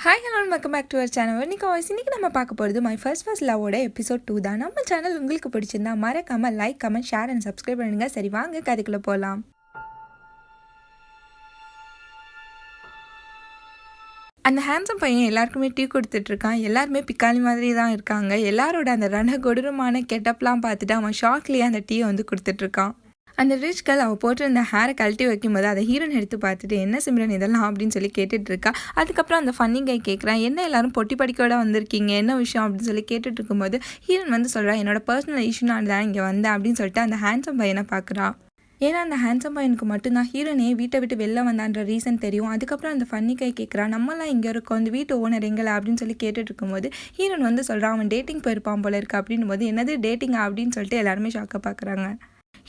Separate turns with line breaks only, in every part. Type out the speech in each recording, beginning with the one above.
Hi hello welcome back to our channel. இன்னைக்கு நம்ம பார்க்க போகிறது மை ஃபர்ஸ்ட் லவ்வோட எபிசோட் 2 தான். நம்ம சேனல் உங்களுக்கு பிடிச்சிருந்தா மறக்காமல் like, comment, share and subscribe பண்ணுங்க. சரி வாங்க கதைக்குள்ளே போகலாம். அந்த ஹேண்ட்ஸம் பையன் எல்லாருக்குமே டீ கொடுத்துட்ருக்கான். எல்லாருமே பிக்காலி மாதிரி தான் இருக்காங்க. எல்லாரோட அந்த கொடூரமான கெட்டப்லாம் பார்த்துட்டு அவன் ஷாக்லேயே அந்த டீயை வந்து கொடுத்துட்ருக்கான். அந்த ரிச் கேர்ள் அவள் போட்டிருந்த ஹேரை கழட்டி வைக்கும்போது அதை ஹீரோன் எடுத்து பார்த்துட்டு என்ன சிம்ரன் இதெல்லாம் அப்படின்னு சொல்லி கேட்டுட்டு இருக்கா. அதுக்கப்புறம் அந்த ஃபன்னி கை கேட்குறான், என்ன எல்லாரும் பொட்டி படிக்கோட வந்திருக்கீங்க, என்ன விஷயம் அப்படின்னு சொல்லி கேட்டுட்டு இருக்கும்போது ஹீரோன் வந்து சொல்கிறான், என்னோட பர்சனல் இஷ்யூனால தான் இங்கே வந்தேன் அப்படின்னு சொல்லிட்டு அந்த ஹேண்ட்ஸம் பையனை பார்க்குறான். ஏன்னா அந்த ஹேண்ட்ஸம் பையனுக்கு மட்டும்தான் ஹீரோனே வீட்டை விட்டு வெளில வந்தான்ற ரீசன் தெரியும். அதுக்கப்புறம் அந்த ஃபன்னி கை கேட்குறான், நம்மளாம் இங்கே இருக்கோம், அந்த வீட்டு ஓனர் எங்களை அப்படின்னு சொல்லி கேட்டுட்டு இருக்கும்போது ஹீரோன் வந்து சொல்கிறான், அவன் டேட்டிங் போயிருப்பான் போல இருக்கு அப்படின்னும் போது என்னது டேட்டிங்கா அப்படின்னு சொல்லிட்டு எல்லாருமே ஷாக்காக பார்க்குறாங்க.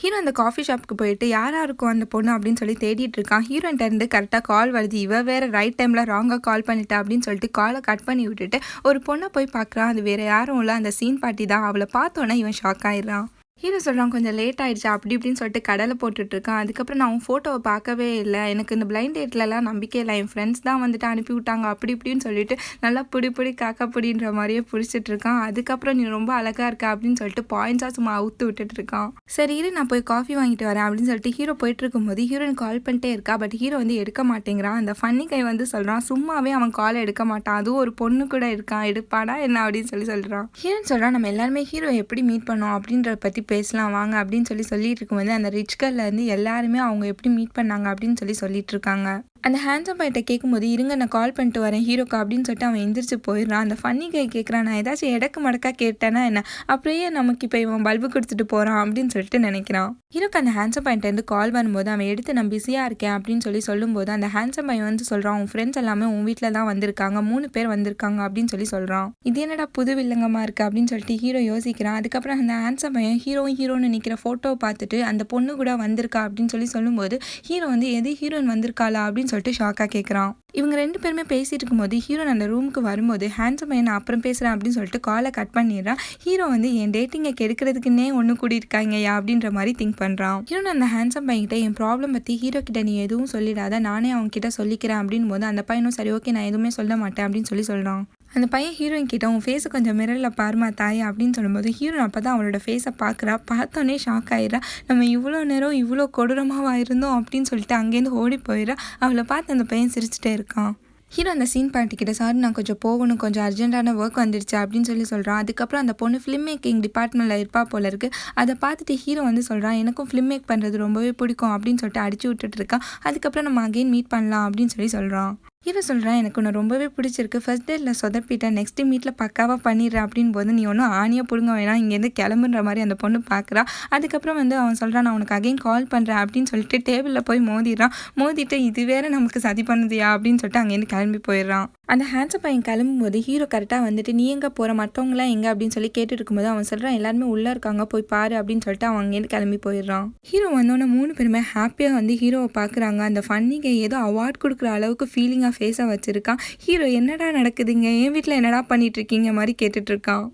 ஹீரோ அந்த காஃபி ஷாப்புக்கு போயிட்டு யாராக இருக்கும் அந்த பொண்ணு அப்படின்னு சொல்லி தேடிட்டு இருக்கான். ஹீரோன்ட்ட இருந்து கரெக்டாக கால் வருது. இவ வேறு ரைட் டைமில் ராங்காக கால் பண்ணிட்டா அப்படின்னு சொல்லிட்டு காலை கட் பண்ணி விட்டுட்டு ஒரு பொண்ணை போய் பார்க்குறான். அது வேறு யாரும் இல்லை, அந்த சீன் பாட்டி தான். அவளை பார்த்தோன்னே இவன் ஷாக் ஆயிடுறான். ஹீரோ சொல்கிறான், கொஞ்சம் லேட் ஆகிடுச்சா அப்படி இப்படின்னு சொல்லிட்டு கடலை போட்டுட்ருக்கான். அதுக்கப்புறம் நான் உன் ஃபோட்டோவை பார்க்கவே இல்லை, எனக்கு இந்த பிளைண்ட் டேட்லலாம் நம்பிக்கை இல்லை, என் ஃப்ரெண்ட்ஸ் தான் வந்துட்டு அனுப்பி விட்டாங்க அப்படி இப்படின்னு சொல்லிட்டு நல்லா பிடி காக்கா பிடின்ற மாதிரியே பிடிச்சிட்ருக்கான். அதுக்கப்புறம் நீ ரொம்ப அழகாக இருக்க அப்படின்னு சொல்லிட்டு பாயிண்ட்ஸாக சும்மா அவுத்து விட்டுட்ருக்கான். சரி இரு நான் போய் காஃபி வாங்கிட்டு வரேன் அப்படின்னு சொல்லிட்டு ஹீரோ போயிட்டு இருக்கும்போது ஹீரோயின் கால் பண்ணிட்டே இருக்கா. பட் ஹீரோ வந்து எடுக்க மாட்டேங்கிறான். அந்த ஃபன்னி கை வந்து சொல்கிறான், சும்மாவே அவன் காலை எடுக்க மாட்டான், அதுவும் ஒரு பொண்ணு கூட இருக்கான், எடுப்பாடா என்ன அப்படின்னு சொல்கிறான். ஹீரோயின் சொல்கிறான், நம்ம எல்லாருமே ஹீரோ எப்படி மீட் பண்ணோம் அப்படின்றத பற்றி பேசலாம் வாங்க அப்படின்னு சொல்லிட்டு இருக்கும்போது அந்த ரிச் கேர்ல இருந்து எல்லாருமே அவங்க எப்படி மீட் பண்ணாங்க அப்படின்னு சொல்லிட்டு இருக்காங்க. அந்த ஹேண்ட்ஸம் பையன்ட்ட கேட்கும்போது இருங்க நான் கால் பண்ணிட்டு வரேன் ஹீரோக்கு அப்படின்னு சொல்லிட்டு அவன் எந்திரிச்சு போயிடுறான். அந்த ஃபன்னி கை கேட்குறான், நான் ஏதாச்சும் எடக்கு மடக்கா கேட்டேன்னா என்ன, அப்படியே நமக்கு இப்போ இவன் பல்பு கொடுத்துட்டு போகிறான் அப்படின்னு சொல்லிட்டு நினைக்கிறான். ஹீரோக்கு அந்த ஹேண்ட்ஸம் பையன்ட்டேருந்து கால் வரும்போது அவன் எடுத்து நான் பிஸியாக இருக்கேன் அப்படின்னு சொல்லும்போது அந்த ஹேண்ட்ஸம் பையன் வந்து சொல்கிறான், உன் ஃப்ரெண்ட்ஸ் எல்லாமே உன் வீட்டில் தான் வந்திருக்காங்க, 3 பேர் வந்திருக்காங்க அப்படின்னு சொல்கிறான். இது என்னடா புது வில்லங்கமாக இருக்குது அப்படின்னு சொல்லிட்டு ஹீரோ யோசிக்கிறான். அதுக்கப்புறம் அந்த ஹேண்ட்ஸம் பையன் ஹீரோன்னு நிற்கிற ஃபோட்டோவை பார்த்துட்டு அந்த பொண்ணு கூட வந்திருக்கா அப்படின்னு சொல்லும்போது ஹீரோ வந்து எது ஹீரோயின் வந்திருக்காளா அப்படின்னு சொல்லிட்டு ஷாக்காக கேட்குறான். இவங்க 2 பேருமே பேசிட்டு இருக்கும்போது ஹீரோன் அந்த ரூமுக்கு வரும்போது ஹேண்ட்ஸம் பையன் நான் அப்புறம் பேசுகிறேன் அப்படின்னு சொல்லிட்டு காலை கட் பண்ணிடுறான். ஹீரோ வந்து என் டேட்டிங்கை கெடுக்கிறதுக்குன்னே ஒன்று கூடி இருக்காங்கயா அப்படின்ற மாதிரி திங்க் பண்ணுறான். ஹீரோன் அந்த ஹேண்ட்ஸம் பையன்கிட்ட என் ப்ராப்ளம் பற்றி ஹீரோ கிட்ட நீ எதுவும் சொல்லிடாத, நானே அவங்க கிட்ட சொல்லிக்கிறேன் அப்படின்னு போது அந்த பையனும் சரி ஓகே நான் எதுவுமே சொல்ல மாட்டேன் அப்படின்னு சொல்கிறான். அந்த பையன் ஹீரோயின் கிட்ட உன் ஃபேஸை கொஞ்சம் மிரரில் பாருமா தாயா அப்படின்னு சொல்லும்போது ஹீரோயின் அப்போ தான் அவளோட ஃபேஸை பார்க்குறா. பார்த்தோன்னே ஷாக் ஆயிடுறா. நம்ம இவ்வளோ நேரம் இவ்வளோ கொடூரமாக இருந்தோம் அப்படின்னு சொல்லிட்டு அங்கேருந்து ஓடி போயிடுறா. அவளை பார்த்து அந்த பையன் சிரிச்சுட்டே இருக்கான். ஹீரோ அந்த சீன் பாட்டிக்கிட்ட சார் நான் கொஞ்சம் போகணும், கொஞ்சம் அர்ஜென்ட்டான ஒர்க் வந்துடுச்சு அப்படின்னு சொல்கிறான். அதுக்கப்புறம் அந்த பொண்ணு ஃபிலிம் மேக்கிங் டிபார்ட்மெண்ட்டில் இருப்பா போல இருக்குது. அதை பார்த்துட்டு ஹீரோ வந்து சொல்கிறான், எனக்கும் ஃபிலிம் மேக் பண்ணுறது ரொம்பவே பிடிக்கும் அப்படின்னு சொல்லிட்டு அடிச்சு விட்டுட்டு இருக்கான். அதுக்கப்புறம் நம்ம அகைன் மீட் பண்ணலாம் அப்படின்னு சொல்கிறான். ஹீரோ சொல்கிறேன், எனக்கு ஒன்று ரொம்பவே பிடிச்சிருக்கு, ஃபர்ஸ்ட் டேட்டில் சொதப்பிட்டேன், நெக்ஸ்ட் மீட்டில் பக்காவாக பண்ணிடுறேன் அப்படின்னு போது நீ ஒன்றும் ஆணியாக பிடுங்க வேணாம், இங்கேருந்து கிளம்புன்ற மாதிரி அந்த பொண்ணு பார்க்குறா. அதுக்கப்புறம் வந்து அவன் சொல்கிறான், நான் உனக்கு அகைன் கால் பண்ணுறேன் அப்படின்னு சொல்லிட்டு டேபிளில் போய் மோதிட்டு இது வேற நமக்கு சதி பண்ணுதியா அப்படின்னு சொல்லிட்டு அங்கேருந்து கிளம்பி போயிடுறான். அந்த ஹேண்ட்ஸம் பையன் கிளம்பும்போது ஹீரோ கரெக்டாக வந்துட்டு நீ எங்கே போகிற, மற்றவங்களாம் எங்கே அப்படின்னு சொல்லி கேட்டுட்டு இருக்கும்போது அவன் சொல்கிறான், எல்லாருமே உள்ளே இருக்காங்க போய் பாரு அப்படின்னு சொல்லிட்டு அவன் அங்கேருந்து கிளம்பி போயிடுறான். ஹீரோ வந்தோன்னே 3 பேருமே ஹாப்பியாக வந்து ஹீரோவை பார்க்குறாங்க. அந்த ஃபன்னிகை ஏதோ அவார்ட் கொடுக்குற அளவுக்கு ஃபீலிங்காக ஃபேஸாக வச்சுருக்கான். ஹீரோ என்னடா நடக்குதுங்க, என் வீட்டில் என்னடா பண்ணிட்டு இருக்கீங்க மாதிரி கேட்டுட்ருக்கான்.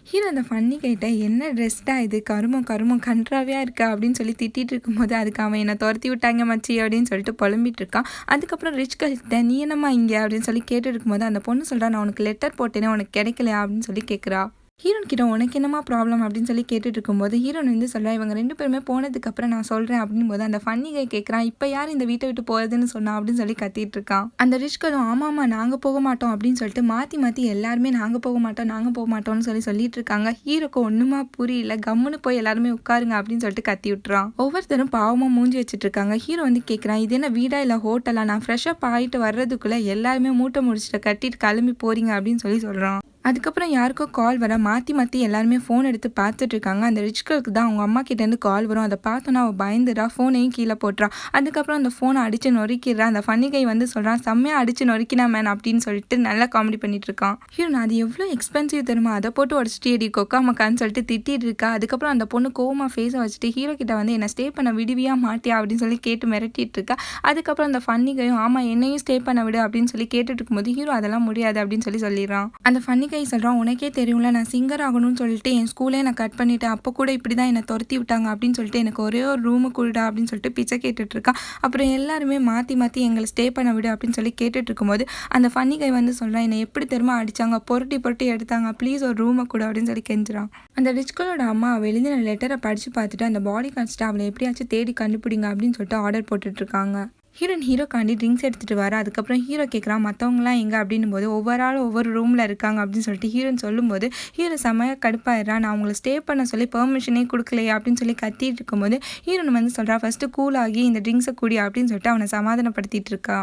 ஹீரோ அந்த ஃபன்னி கைட்ட என்ன ட்ரெஸ்டா இது, கருமம் கன்றாவியாக இருக்கா அப்படின்னு சொல்லி திட்டிகிட்டு இருக்கும்போது அதுக்கு அவன் என்னை துரத்தி விட்டாங்க மச்சி அப்படின்னு சொல்லிட்டு புலம்பிட்டு இருக்கான். அதுக்கப்புறம் ரிச் கழித்த நீ என்னம்மா இங்கே அப்படின்னு சொல்லி கேட்டு இருக்கும்போது அந்த பொண்ணு சொல்கிறா, நான் உனக்கு லெட்டர் போட்டேனே உனக்கு கிடைக்கலையா அப்படின்னு சொல்லி கேட்குறா. ஹீரோன் கிட்ட உனக்கு என்னமா ப்ராப்ளம் அப்படின்னு சொல்லி கேட்டுட்டு இருக்கும்போது ஹீரோன் வந்து சொல்கிறா, இவங்க 2 பேருமே போனதுக்கப்புறம் நான் சொல்கிறேன் அப்படின்னு போது அந்த ஃபன்னி கை கேட்குறான், இப்போ யார் இந்த வீட்டை விட்டு போகிறதுன்னு சொன்னா அப்படின்னு சொல்லி கத்திட்டு இருக்கான். அந்த ரிச்களும் ஆமாம்மா நாங்கள் போக மாட்டோம் அப்படின்னு சொல்லிட்டு மாற்றி எல்லாருமே நாங்கள் போக மாட்டோம்னு சொல்லிட்டு இருக்காங்க. ஹீரோக்கு ஒன்றுமா புரியல, கம்முன்னு போய் எல்லாருமே உட்காருங்க அப்படின்னு சொல்லிட்டு கத்தி விட்டுறான். ஒவ்வொருத்தரும் பாவமாக மூஞ்சி வச்சுட்டு இருக்காங்க. ஹீரோ வந்து கேட்குறான், இது என்ன வீடா இல்லை ஹோட்டலா, நான் ஃப்ரெஷ்ஷப் ஆகிட்டு வர்றதுக்குள்ளே எல்லாருமே மூட்டை முடிச்சுட்டு கட்டிட்டு கிளம்பி போறீங்க அப்படின்னு சொல்கிறான். அதுக்கப்புறம் யாருக்கோ கால் வர மாற்றி எல்லாருமே ஃபோன் எடுத்து பார்த்துட்டு இருக்காங்க. அந்த ரிச்களுக்கு தான் அவங்க அம்மா கிட்டேருந்து கால் வரும். அதை பார்த்தோன்னா அவள் பயந்துடா, ஃபோனையும் கீழே போட்டுறான். அதுக்கப்புறம் அந்த ஃபோனை அடித்து நொறுக்கிடுறா. அந்த ஃபன்னிகை வந்து சொல்கிறான், செம்மையாக அடித்து நொறுக்கினா மேன் அப்படின்னு சொல்லிட்டு நல்லா காமெடி பண்ணிட்டு இருக்கான். ஹீரோ அது எவ்வளோ எக்ஸ்பென்சிவ் தெரியுமா, அதை போட்டு உடச்சிட்டு எடி கொக்கா மக்கான்னு சொல்லிட்டு திட்டிட்டு இருக்கா. அதுக்கப்புறம் அந்த பொண்ணு கோவமாக ஃபேஸை வச்சுட்டு ஹீரோ கிட்ட வந்து என்னை ஸ்டே பண்ண விடுவியா மாட்டியா அப்படின்னு சொல்லி கேட்டு மிரட்டிட்டு இருக்கா. அதுக்கப்புறம் அந்த ஃபன்னிகையும் ஆமாம் என்னையும் ஸ்டே பண்ண விடு அப்படின்னு சொல்லி கேட்டுட்டு இருக்கும்போது ஹீரோ அதெல்லாம் முடியாது அப்படின்னு சொல்லிடுறான். அந்த ஃபன்னி கை சொல்கிறான், உனக்கே தெரியும்ல நான் சிங்கர் ஆகணும்னு சொல்லிட்டு என் ஸ்கூலே நான் கட் பண்ணிட்டேன், அப்போ கூட இப்படி தான் என்னை துரத்தி விட்டாங்க அப்படின்னு சொல்லிட்டு எனக்கு ஒரே ஒரு ரூமு கொடுடா அப்படின்னு சொல்லிட்டு பிச்சை கேட்டுட்ருக்கான். அப்புறம் எல்லாருமே மாற்றி மாற்றி எங்களை ஸ்டே பண்ண விடு அப்படின்னு சொல்லி கேட்டுட்டு இருக்கும்போது அந்த ஃபன்னி கை வந்து சொல்கிறான், என்னை எப்படி தெரியுமா அடித்தாங்க, பொருட்டி பொருட்டி எடுத்தாங்க, ப்ளீஸ் ஒரு ரூமை கூட அப்படின்னு சொல்லி கெஞ்சுறான். அந்த ரிச்களோட அம்மா அவள் எழுதின லெட்டரை படித்து பார்த்துட்டு அந்த பாடி கார்ட்ஸ்ட்டு அவளை எப்படியாச்சும் தேடி கண்டுபிடிங்க அப்படின்னு சொல்லிட்டு ஆர்டர் போட்டுட்ருக்காங்க. ஹீரோக்காண்டி ட்ரிங்க்ஸ் எடுத்துகிட்டு வர. அதுக்கப்புறம் ஹீரோ கேட்குறான் மற்றவங்களாம் எங்கே அப்படின்னும் போது ஒவ்வொரு ஆளும் ஒவ்வொரு ரூமில் இருக்காங்க அப்படின்னு சொல்லிட்டு ஹீரோன்னு சொல்லும்போது ஹீரோ செம்மையாக கடுப்பாயிடுறான். நான் அவங்கள ஸ்டே பண்ண சொல்லி பெர்மிஷனே கொடுக்கலையே அப்படின்னு சொல்லி கத்திட்டு இருக்கும்போது ஹீரோன் வந்து சொல்கிறா, ஃபஸ்ட்டு கூலாகி இந்த ட்ரிங்க்ஸை கூடி அப்படின்னு சொல்லிட்டு அவனை சமாதானப்படுத்திட்டு இருக்கா.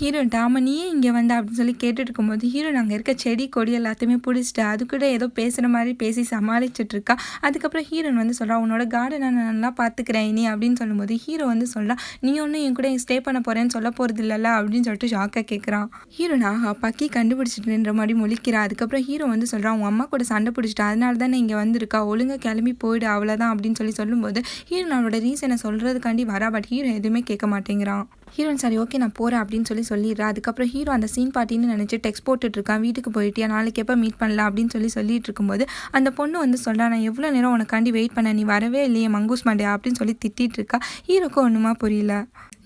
ஹீரோன்ட்டு ஆமாம் நீயே இங்கே வந்த அப்படின்னு சொல்லி கேட்டுட்டு இருக்கும்போது ஹீரோன் அங்கே இருக்க செடி கொடி எல்லாத்தையுமே பிடிச்சிட்டு அது கூட ஏதோ பேசுகிற மாதிரி பேசி சமாளிச்சுட்டு இருக்கா. அதுக்கப்புறம் ஹீரோன் வந்து சொல்கிறா, உன்னோட கார்டனை நான் நல்லா பார்த்துக்கிறேன் இனி அப்படின்னு சொல்லும்போது ஹீரோ வந்து சொல்கிறா, நீ ஒன்றும் என் கூட ஸ்டே பண்ண போகிறேன்னு சொல்ல போகிறது இல்லைல்ல அப்படின்னு சொல்லிட்டு ஷாக்காக கேட்குறான். ஹீரோனா பக்கி கண்டுபிடிச்சிட்டுன்ற மாதிரி முழிக்கிறா. அதுக்கப்புறம் ஹீரோ வந்து சொல்கிறான், உன் அம்மா கூட சண்டை பிடிச்சிட்டா அதனால தான் இங்கே வந்திருக்கா, ஒழுங்காக கிளம்பி போயிடு அவ்வளோதான் அப்படின்னு சொல்லும்போது ஹீரோன் அவளோட ரீசனை சொல்கிறதுக்காண்டி வரா. பட் ஹீரோ எதுவுமே கேட்க மாட்டேங்கிறான். ஹீரோன் சரி ஓகே நான் போகிறேன் அப்படின்னு சொல்லிடுறா. அதுக்கப்புறம் ஹீரோ அந்த சீன் பார்ட்டின்னு நினச்சி டெக்ஸ்ட் போட்டுட்ருக்கான், வீட்டுக்கு போயிட்டியா நாளைக்கு எப்போ மீட் பண்ணலாம் அப்படின்னு சொல்லிட்டு இருக்கும்போது அந்த பொண்ணு வந்து சொல்கிறா, நான் எவ்வளோ நேரம் உனக்காண்டி வெயிட் பண்ண, நீ வரவே இல்லையே மங்கூஸ் மாண்டியா அப்படின்னு சொல்லி திட்டிகிட்டு இருக்கா. ஹீரோக்கும் ஒன்றுமா புரியல.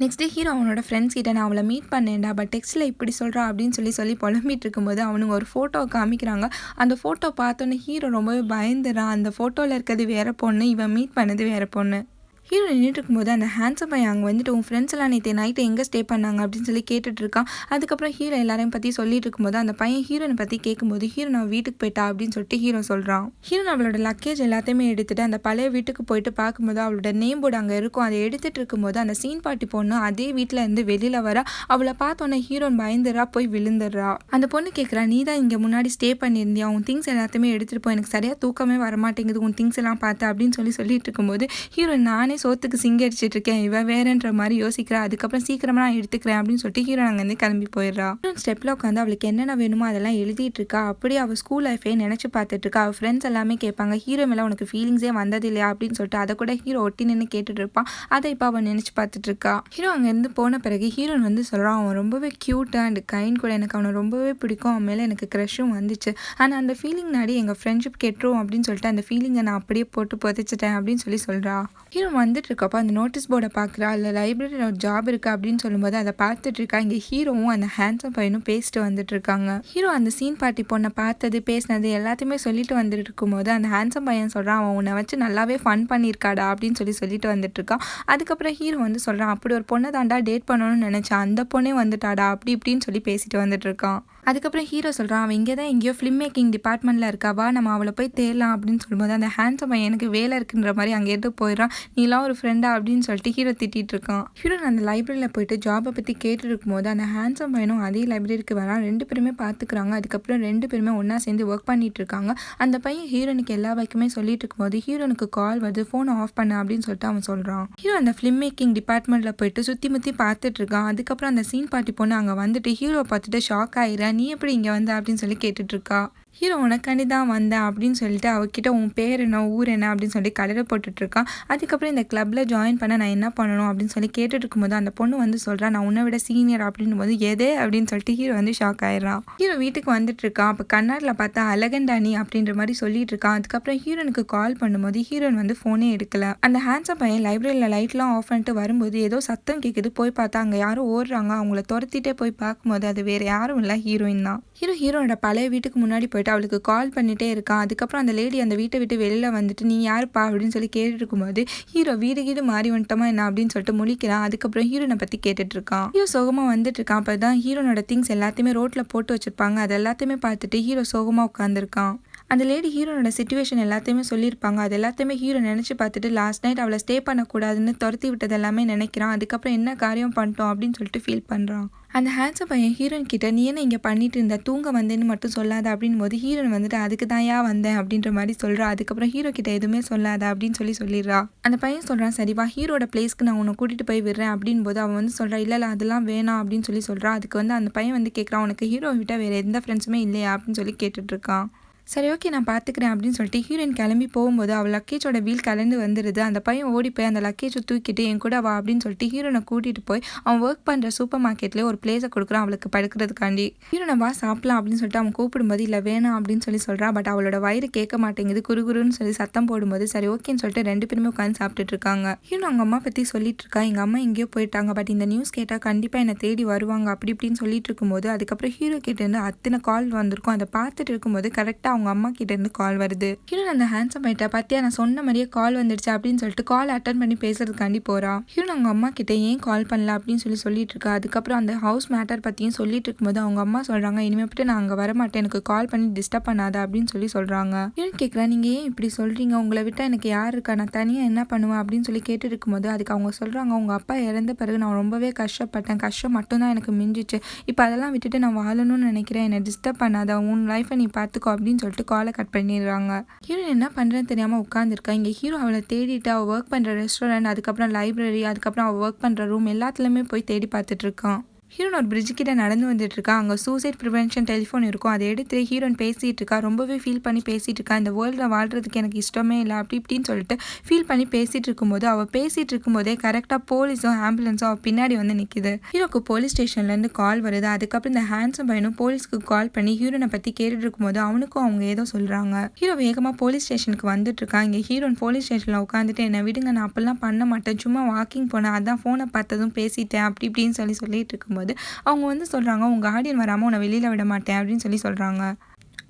நெக்ஸ்ட் டே ஹீரோ அவனோட ஃப்ரெண்ட்ஸ் கிட்ட நான் அவளை மீட் பண்ணேன்டா, பட் டெக்ஸ்ட்டில் இப்படி சொல்கிறா அப்படின்னு சொல்லி புலம்பிட்டு இருக்கும்போது அவனுங்க ஒரு ஃபோட்டோவை காமிக்கிறாங்க. அந்த ஃபோட்டோ பார்த்தோன்னே ஹீரோ ரொம்பவே பயந்துறான். அந்த ஃபோட்டோவில் இருக்கிறது வேறு பொண்ணு, இவன் மீட் பண்ணது வேறு பொண்ணு. ஹீரோ நின்றுட்டு இருக்கும்போது அந்த ஹேண்ட்ஸம் பையன் அங்கே வந்துட்டு உன் ஃப்ரெண்ட்ஸ் எல்லாம் நேற்று நைட்டு எங்கே ஸ்டே பண்ணாங்க அப்படின்னு சொல்லி கேட்டுட்ருக்கான். அதுக்கப்புறம் ஹீரோ எல்லாரையும் பற்றி சொல்லிட்டு இருக்கும்போது அந்த பையன் ஹீரோனை பற்றி கேட்கும்போது ஹீரோ நான் வீட்டுக்கு போயிட்டா அப்படின்னு சொல்லிட்டு ஹீரோ சொல்கிறான். ஹீரோ அவளோட லக்கேஜ் எல்லாத்தையுமே எடுத்துகிட்டு அந்த பழைய வீட்டுக்கு போயிட்டு பார்க்கும்போது அவளோட நேம் போர்டு அங்கே இருக்கும். அதை எடுத்துகிட்டு இருக்கும்போது அந்த சீன் பார்ட்டி பொண்ணு அதே வீட்டில் இருந்து வெளியில் வர. அவளை பார்த்தோன்னே ஹீரோன் பயந்துடுறா, போய் விழுந்துடுறா. அந்த பொண்ணு கேட்குறா, நீ தான் இங்கே முன்னாடி ஸ்டே பண்ணியிருந்தியா, உன் திங்ஸ் எல்லாத்தையுமே எடுத்துகிட்டு போ, எனக்கு சரியாக தூக்கமே வரமாட்டேங்குது உன் திங்ஸ் எல்லாம் பார்த்து அப்படின்னு சொல்லிட்டு இருக்கும்போது ஹீரோ நானே சோத்துக்கு சிங்க அடிச்சிட்டு இருக்கேன், இவ வேறன்ற மாதிரி யோசிக்கிறா. அதுக்கப்புறம் சீக்கிரமா நான் எடுத்துக்கிறேன் அப்படின்னு சொல்லிட்டு ஹீரோ அங்கேருந்து கிளம்பி போயிடுறா. ஸ்டெப்ல உட்காந்து அவளுக்கு என்னென்ன வேணுமோ அதெல்லாம் எழுதிட்டு இருக்கா. அப்படியே அவள் ஸ்கூல் லைஃபே நினைச்சு பார்த்துட்டு இருக்கா. அவள் ஃப்ரெண்ட்ஸ் எல்லாமே கேட்பாங்க, ஹீரோ மேலே உனக்கு ஃபீலிங்ஸே வந்தது இல்லையா அப்படின்னு சொல்லிட்டு அதை கூட ஹீரோ ஒட்டி நின்று கேட்டுட்டு இருப்பான். அதை இப்போ அவள் நினைச்சு பார்த்துட்டு இருக்கா. ஹீரோ அங்கேருந்து போன பிறகு ஹீரோன் வந்து சொல்கிறான், அவன் ரொம்பவே க்யூட் அண்ட் கைண்ட் கூட, எனக்கு அவனை ரொம்பவே பிடிக்கும், அவன் மேலே எனக்கு க்ரஷும் வந்துச்சு. ஆனால் அந்த ஃபீலிங் நாடி எங்கள் ஃப்ரெண்ட்ஷிப் கெட்டுரும் அப்படின்னு சொல்லிட்டு அந்த ஃபீலிங்கை நான் அப்படியே போட்டு புதைச்சிட்டேன் அப்படின்னு சொல்கிறா. ஹீரோ வந்துட்டு இருக்கப்போ அந்த நோட்டீஸ் போர்டை பார்க்குறா. இல்லை லைப்ரரியில் ஒரு ஜாப் இருக்குது அப்படின்னு சொல்லும்போது அதை பார்த்துட்டு இருக்கா. இங்கே ஹீரோவும் அந்த ஹேண்ட்ஸம் பையனும் பேசிட்டு வந்துட்டு இருக்காங்க. ஹீரோ அந்த சீன் பார்ட்டி பொண்ணை பார்த்தது பேசினது எல்லாத்தையுமே சொல்லிட்டு வந்துட்டு இருக்கும்போது அந்த ஹேண்ட்ஸம் பையன் சொல்கிறான், அவன் உன்னை வச்சு நல்லாவே ஃபன் பண்ணியிருக்காடா அப்படின்னு சொல்லிட்டு வந்துட்டு இருக்கான். அதுக்கப்புறம் ஹீரோ வந்து சொல்கிறான், அப்படி ஒரு பொண்ணை தாண்டா டேட் பண்ணணும்னு நினச்சேன், அந்த பொண்ணே வந்துட்டாடா அப்படி இப்படின்னு சொல்லி பேசிட்டு வந்துட்டு இருக்கான். அதுக்கப்புறம் ஹீரோ சொல்கிறான், அவன் இங்கே தான் எங்கேயோ ஃபிலிம் மேக்கிங் டிபார்ட்மெண்ட்டில் இருக்காவா, நம்ம அவளை போய் தேடலாம் அப்படின்னு சொல்லும்போது அந்த ஹேண்ட்ஸம் பையன் எனக்கு வேலை இருக்குன்ற மாதிரி அங்கேருந்து போயிடறான். நீலாம் ஒரு ஃப்ரெண்டா அப்படின்னு சொல்லிட்டு ஹீரோ திட்டிகிட்டு இருக்கான். ஹீரோ அந்த லைப்ரரியில் போயிட்டு ஜாபை பற்றி கேட்டு இருக்கும்போது அந்த ஹேண்ட்ஸம் பையனும் அதே லைப்ரரிக்கு வரான். 2 பேருமே பார்த்துக்கிறாங்க. அதுக்கப்புறம் 2 பேருமே ஒன்றா சேர்ந்து ஒர்க் பண்ணிட்டு இருக்காங்க. அந்த பையன் ஹீரோனுக்கு எல்லா வைக்குமே சொல்லிட்டு இருக்கும்போது ஹீரோனுக்கு கால் வருது, ஃபோனை ஆஃப் பண்ண அப்படின்னு சொல்லிட்டு அவன் சொல்கிறான். ஹீரோ அந்த ஃபிலிம் மேக்கிங் டிபார்ட்மெண்ட்டில் போயிட்டு சுற்றி முற்றி பார்த்துட்டு இருக்கான். அதுக்கப்புறம் அந்த சீன் பார்ட்டி பொண்ணு அங்கே வந்துட்டு ஹீரோ பார்த்துட்டு ஷாக் ஆயிடுறேன், நீ எப்படி இங்கே வந்த அப்படின்னு சொல்லி கேட்டுட்ருக்கா. ஹீரோ உனக்காண்டி தான் வந்தேன் அப்படின்னு சொல்லிட்டு அவகிட்ட உன் பேர் என்ன ஊர் என்ன அப்படின்னு சொல்லி கலரை போட்டுட்ருக்கான். அதுக்கப்புறம் இந்த கிளப்பில் ஜாயின் பண்ண நான் என்ன பண்ணணும் அப்படின்னு சொல்லி கேட்டுட்டு இருக்கும்போது அந்த பொண்ணு வந்து சொல்கிறா, நான் உன்னை விட சீனியர் அப்படின்னும் போது எதே அப்படின்னு சொல்லிட்டு ஹீரோ வந்து ஷாக் ஆயிடுறான். ஹீரோ வீட்டுக்கு வந்துட்டு இருக்கான். அப்போ கண்ணாடில் பார்த்தா அழகண்டானி அப்படின்ற மாதிரி சொல்லிட்டு இருக்கான். அதுக்கப்புறம் ஹீரோனுக்கு கால் பண்ணும்போது ஹீரோன் வந்து ஃபோனே எடுக்கல. அந்த ஹேண்ட்ஸம் பையன் லைப்ரரியில் லைட்லாம் ஆஃப் பண்ணிட்டு வரும்போது ஏதோ சத்தம் கேட்குது. போய் பார்த்தா அங்கே யாரும் ஓடுறாங்க. அவங்கள துரத்திட்டே போய் பார்க்கும்போது அது வேறு யாரும் இல்லை, ஹீரோயின் தான். ஹீரோனோட பழைய வீட்டுக்கு முன்னாடி போயிட்டு அவளுக்கு கால் பண்ணிட்டே இருக்கான். அதுக்கப்புறம் அந்த லேடி அந்த வீட்டை விட்டு வெளியில் வந்துட்டு நீ யாருப்பா அப்படின்னு சொல்லி கேட்டுட்டு இருக்கும்போது ஹீரோ வீடு மாறி வந்துட்டோமா என்ன அப்படின்னு சொல்லிட்டு முழிக்கிறான். அதுக்கப்புறம் ஹீரோனை பற்றி கேட்டுட்டு இருக்கான். ஹீரோ சோகமாக வந்துட்டு இருக்கான். அப்போ தான் ஹீரோனோட திங்ஸ் எல்லாத்தையுமே ரோட்டில் போட்டு வச்சிருப்பாங்க. அது எல்லாத்தையுமே பார்த்துட்டு ஹீரோ சோகமாக உட்காந்துருக்கான். அந்த லேடி ஹீரோனோட சிச்சுவேஷன் எல்லாத்தையுமே சொல்லியிருப்பாங்க. அது எல்லாத்தையுமே ஹீரோ நினச்சி பார்த்துட்டு லாஸ்ட் நைட் அவளை ஸ்டே பண்ணக்கூடாதுன்னு துரத்தி விட்டது எல்லாமே நினைக்கிறான். அதுக்கப்புறம் என்ன காரியம் பண்ணிட்டோம் அப்படின்னு சொல்லிட்டு ஃபீல் பண்ணுறான். அந்த ஹேண்ட்ஸம் பையன் ஹீரோன் கிட்ட நீ என்ன இங்கே பண்ணிட்டு இருந்த, தூங்க வந்தேன்னு மட்டும் சொல்லாத அப்படின்னு போது ஹீரோன் வந்துட்டு அதுக்கு தான் வந்தேன் அப்படின்ற மாதிரி சொல்கிறா. அதுக்கப்புறம் ஹீரோ கிட்ட எதுவுமே சொல்லாத அப்படின்னு சொல்லிடுறா. அந்த பையன் சொல்கிறான், சரிவா ஹீரோட பிளேஸ்க்கு நான் உன்னை கூட்டிகிட்டு போய் விடுறேன் அப்படின்னு போது அவன் வந்து சொல்கிறா, இல்லை அதெல்லாம் வேணாம் அப்படின்னு சொல்கிறான். அதுக்கு வந்து அந்த பையன் வந்து கேட்குறான், உனக்கு ஹீரோவை விட்டால் வேறு எந்த ஃப்ரெண்ட்ஸுமே இல்லையா அப்படின்னு சொல்லி கேட்டுட்ருக்கான். சரி ஓகே நான் பார்த்துக்கிறேன் அப்படின்னு சொல்லிட்டு ஹீரோயின் கிளம்பி போகும்போது அவள் லக்கேஜோட வீல் கலந்து வந்துடுது. அந்த பையன் ஓடி போய் அந்த லக்கேஜை தூக்கிட்டு என் கூட வா அப்படின்னு சொல்லிட்டு ஹீரோனை கூட்டிகிட்டு போய் அவன் ஒர்க் பண்ணுற சூப்பர் மார்க்கெட்லேயே ஒரு பிளேஸை கொடுக்குறான் அவளுக்கு படுக்கிறதுக்காண்டி. ஹீரோனை வா சாப்பிடலாம் அப்படின்னு சொல்லிட்டு அவன் கூப்பிடும்போது இல்லை வேணாம் அப்படின்னு சொல்கிறான். பட் அவளோட வயிறு கேட்க மாட்டேங்குது, குறுகுறுன்னு சொல்லி சத்தம் போடும்போது சரி ஓகேன்னு சொல்லிட்டு 2 பேருமே உட்காந்து சாப்பிட்டுட்டு இருக்காங்க. ஹீரோ அவங்க அம்மா பற்றி சொல்லிட்டு இருக்கா, எங்கள் அம்மா எங்கேயோ போயிட்டாங்க, பட் இந்த நியூஸ் கேட்டால் கண்டிப்பாக என்னை தேடி வருவாங்க அப்படி இப்படின்னு சொல்லிட்டு இருக்கும்போது அதுக்கப்புறம் ஹீரோ கிட்டேருந்து அத்தனை கால் வந்திருக்கும். அதை பார்த்துட்டு இருக்கும்போது கரெக்டாக அவங்க அம்மா கிட்டேருந்து கால் வருது. ஹீரோ அந்த ஹேண்ட்ஸம் பைட்டா பார்த்தியா நான் சொன்ன மாதிரியே கால் வந்துடுச்சு அப்படின்னு சொல்லிட்டு கால் அட்டன் பண்ணி பேசுறதுக்காண்டி போறா. ஹீரோ அவங்க அம்மா கிட்ட ஏன் கால் பண்ணல அப்படின்னு சொல்லிட்டு இருக்கா. அதுக்கப்புறம் அந்த ஹவுஸ் மேட்டர் பற்றியும் சொல்லிட்டு இருக்கும்போது அவங்க அம்மா சொல்கிறாங்க இனிமேல் நான் அங்கே வரமாட்டேன், எனக்கு கால் பண்ணி டிஸ்டர்ப் பண்ணாத அப்படின்னு சொல்கிறாங்க. ஹீரோ கேட்குறா நீங்கள் ஏன் இப்படி சொல்கிறீங்க, உங்களை விட்டால் எனக்கு யார் இருக்கா, நான் தனியாக என்ன பண்ணுவேன் அப்படின்னு கேட்டு இருக்கும்போது அதுக்கு அவங்க சொல்கிறாங்க உங்கள் அப்பா இறந்த பிறகு நான் ரொம்பவே கஷ்டப்பட்டேன், கஷ்டம் மட்டும்தான் எனக்கு மிஞ்சிச்சு, இப்போ அதெல்லாம் விட்டுட்டு நான் வாழணும்னு நினைக்கிறேன், என்னை டிஸ்டர்ப் பண்ணாத, உன் லைஃப்பை நீ பார்த்துக்கோ அப்படின்னு சொல்லிட்டு காலை கட் பண்ணிடுறாங்க. ஹீரோயின் என்ன பண்ணுறேன்னு தெரியாமல் உட்காந்துருக்கா. இங்கே ஹீரோ அவளை தேடிட்டு அவள் ஒர்க் பண்ணுற ரெஸ்டாரண்ட், அதுக்கப்புறம் லைப்ரரி, அதுக்கப்புறம் அவள் ஒர்க் பண்ணுற ரூம் எல்லாத்துலேயுமே போய் தேடி பார்த்துட்டு இருக்கான். ஹீரோன் ஒரு பிரிட்ஜ் கிட்ட நடந்து வந்துட்டு இருக்கா. அங்கே சூசைட் ப்ரிவென்ஷன் டெலிஃபோன் இருக்கும். அதை எடுத்து ஹீரோன் பேசிகிட்டு இருக்கா. ரொம்பவே ஃபீல் பண்ணி பேசிகிட்டு இருக்கா. இந்த வேர்ல்டில் வாழ்கிறதுக்கு எனக்கு இஷ்டமே இல்லை அப்படி இப்படின்னு சொல்லிட்டு ஃபீல் பண்ணி பேசிகிட்டு இருக்கும்போது அவள் பேசிகிட்டு இருக்கும்போதே கரெக்டாக போலீஸும் ஆம்புலன்ஸும் அவள் பின்னாடி வந்து நிற்கிது. ஹீரோக்கு போலீஸ் ஸ்டேஷன்லேருந்து கால் வருது. அதுக்கப்புறம் இந்த ஹேண்ட்ஸும் பையனும் போலீஸ்க்கு கால் பண்ணி ஹீரோனை பற்றி கேட்டுட்டு இருக்கும்போது அவனுக்கும் அவங்க ஏதோ சொல்கிறாங்க. ஹீரோ வேகமாக போலீஸ் ஸ்டேஷனுக்கு வந்துட்டு இருக்கான். இங்கே ஹீரோன் போலீஸ் ஸ்டேஷனில் உட்காந்துட்டு என்னை விடுங்க, நான் அப்பெல்லாம் பண்ண மாட்டேன், சும்மா வாக்கிங் போனேன், அதான் ஃபோனை பார்த்ததும் பேசிட்டேன் அப்படி இப்படின்னு சொல்லிட்டு இருக்கும்போது அவங்க சொல்கிறாங்க உங்கள் கார்டியன் வராமல் உன்னை வெளியில் விட மாட்டேன் அப்படின்னு சொல்கிறாங்க.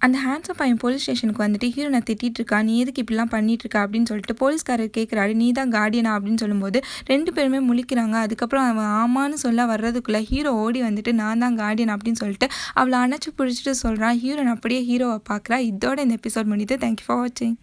அந்த ஹேண்ட்ஸம் பையன் போலீஸ் ஸ்டேஷனுக்கு வந்துட்டு ஹீரோனை திட்டிகிட்டு இருக்கா, நீ எதுக்கு இப்படிலாம் பண்ணிட்டு இருக்கா அப்படின்னு சொல்லிட்டு போலீஸ்காரர் கேட்குறாரு, நீ தான் கார்டியனா அப்படின்னு சொல்லும்போது 2 பேருமே முழிக்கிறாங்க. அதுக்கப்புறம் அவன் ஆமான்னு சொல்ல வர்றதுக்குள்ளே ஹீரோ ஓடி வந்துட்டு நான் தான் கார்டியன் அப்படின்னு சொல்லிட்டு அவளை அணைச்சி பிடிச்சிட்டு சொல்கிறான். ஹீரோன் அப்படியே ஹீரோவை பார்க்குறா. இதோட இந்த எபிசோட் முடியுது. தேங்க்யூ ஃபார் வாட்சிங்.